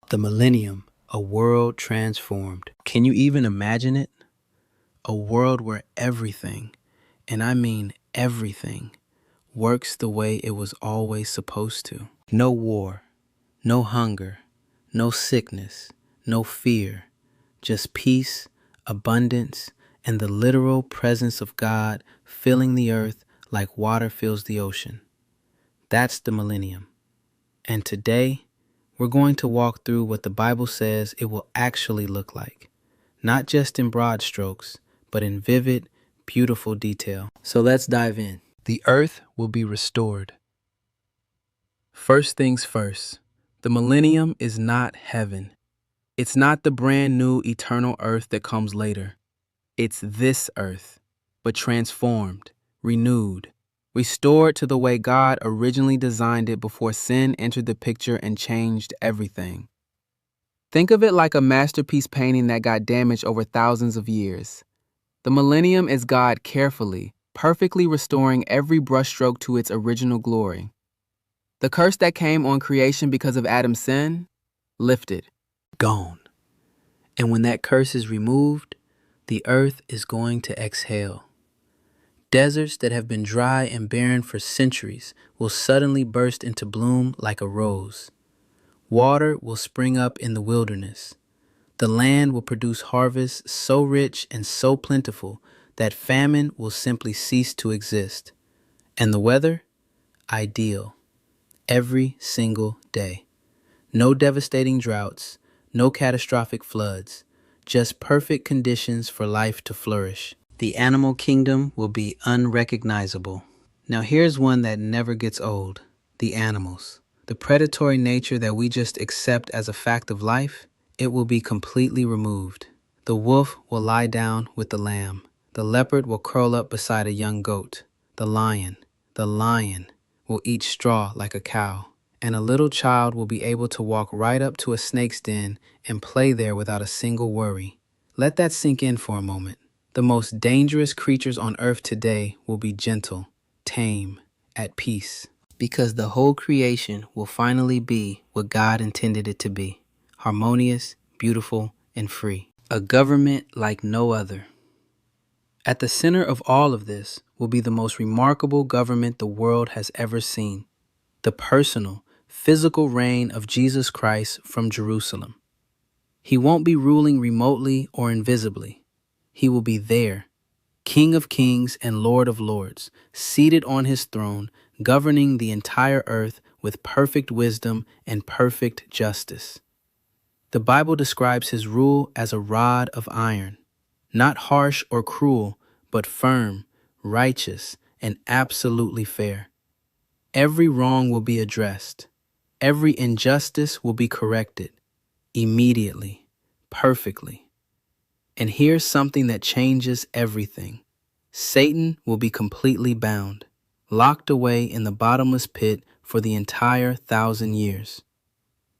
The millennium, a world transformed. Can you even imagine it? A world where everything, and I mean everything, works the way it was always supposed to. No war, no hunger, no sickness, no fear, just peace, abundance, and the literal presence of God filling the earth like water fills the ocean. That's the millennium. And today, we're going to walk through what the Bible says it will actually look like, not just in broad strokes, but in vivid, beautiful detail. So let's dive in. The earth will be restored. First things first, the millennium is not heaven. It's not the brand new eternal earth that comes later. It's this earth, but transformed, renewed, restored to the way God originally designed it before sin entered the picture and changed everything. Think of it like a masterpiece painting that got damaged over thousands of years. The millennium is God carefully, perfectly restoring every brushstroke to its original glory. The curse that came on creation because of Adam's sin, lifted, gone. And when that curse is removed, the earth is going to exhale. Deserts that have been dry and barren for centuries will suddenly burst into bloom like a rose. Water will spring up in the wilderness. The land will produce harvests so rich and so plentiful that famine will simply cease to exist. And the weather? Ideal. Every single day. No devastating droughts, no catastrophic floods, just perfect conditions for life to flourish. The animal kingdom will be unrecognizable. Now here's one that never gets old. The animals. The predatory nature that we just accept as a fact of life, it will be completely removed. The wolf will lie down with the lamb. The leopard will curl up beside a young goat. The lion will eat straw like a cow. And a little child will be able to walk right up to a snake's den and play there without a single worry. Let that sink in for a moment. The most dangerous creatures on earth today will be gentle, tame, at peace. Because the whole creation will finally be what God intended it to be. Harmonious, beautiful, and free. A government like no other. At the center of all of this will be the most remarkable government the world has ever seen. The personal, physical reign of Jesus Christ from Jerusalem. He won't be ruling remotely or invisibly. He will be there, King of kings and Lord of lords, seated on his throne, governing the entire earth with perfect wisdom and perfect justice. The Bible describes his rule as a rod of iron, not harsh or cruel, but firm, righteous, and absolutely fair. Every wrong will be addressed. Every injustice will be corrected, immediately, perfectly. And here's something that changes everything. Satan will be completely bound, locked away in the bottomless pit for the entire 1,000 years.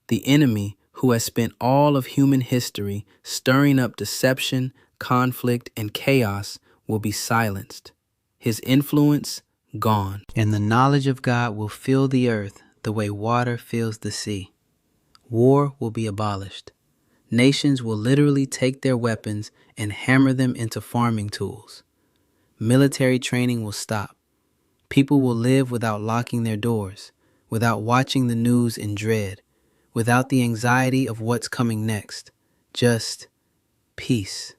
The enemy, who has spent all of human history stirring up deception, conflict, and chaos, will be silenced. His influence gone. And the knowledge of God will fill the earth the way water fills the sea. War will be abolished. Nations will literally take their weapons and hammer them into farming tools. Military training will stop. People will live without locking their doors, without watching the news in dread, without the anxiety of what's coming next. Just peace.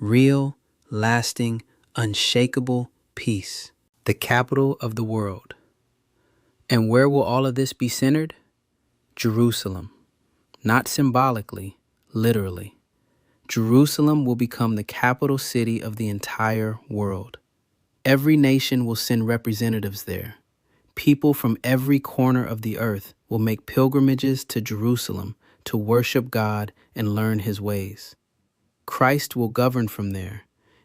Real, lasting, unshakable peace. The capital of the world. And where will all of this be centered? Jerusalem. Not symbolically, literally. Jerusalem will become the capital city of the entire world. Every nation will send representatives there. People from every corner of the earth will make pilgrimages to Jerusalem to worship God and learn his ways. Christ will govern from there,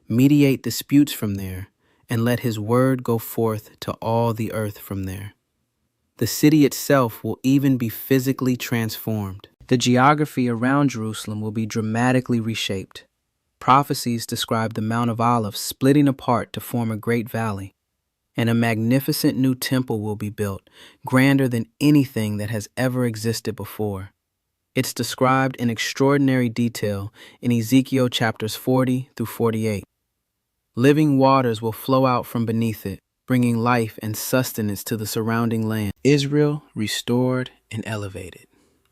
mediate disputes from there, and let his word go forth to all the earth from there. The city itself will even be physically transformed. The geography around Jerusalem will be dramatically reshaped. Prophecies describe the Mount of Olives splitting apart to form a great valley, and a magnificent new temple will be built, grander than anything that has ever existed before. It's described in extraordinary detail in Ezekiel chapters 40 through 48. Living waters will flow out from beneath it, bringing life and sustenance to the surrounding land. Israel restored and elevated.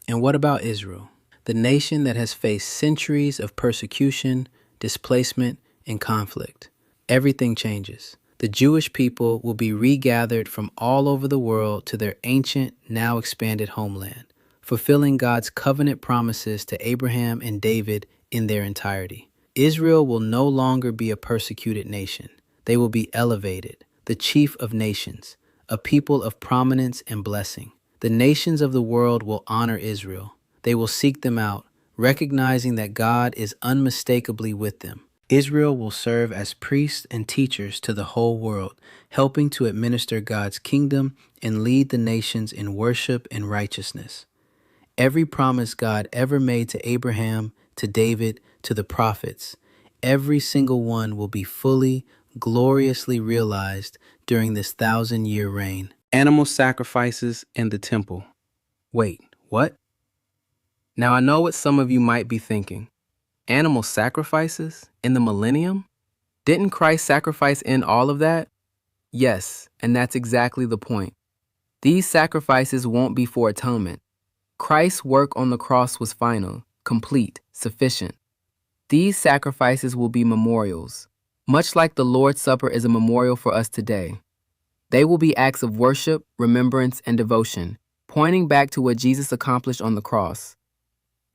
And what about Israel? The nation that has faced centuries of persecution, displacement, and conflict. Everything changes. The Jewish people will be regathered from all over the world to their ancient, now expanded homeland, fulfilling God's covenant promises to Abraham and David in their entirety. Israel will no longer be a persecuted nation. They will be elevated, the chief of nations, a people of prominence and blessing. The nations of the world will honor Israel. They will seek them out, recognizing that God is unmistakably with them. Israel will serve as priests and teachers to the whole world, helping to administer God's kingdom and lead the nations in worship and righteousness. Every promise God ever made to Abraham, to David, to the prophets, every single one will be fully, gloriously realized during this 1,000-year reign. Animal sacrifices in the temple. Wait, what? Now I know what some of you might be thinking. Animal sacrifices in the millennium? Didn't Christ sacrifice in all of that? Yes, and that's exactly the point. These sacrifices won't be for atonement. Christ's work on the cross was final, complete, sufficient. These sacrifices will be memorials, much like the Lord's Supper is a memorial for us today. They will be acts of worship, remembrance, and devotion, pointing back to what Jesus accomplished on the cross.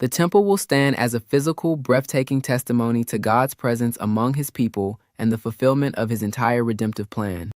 The temple will stand as a physical, breathtaking testimony to God's presence among His people and the fulfillment of His entire redemptive plan.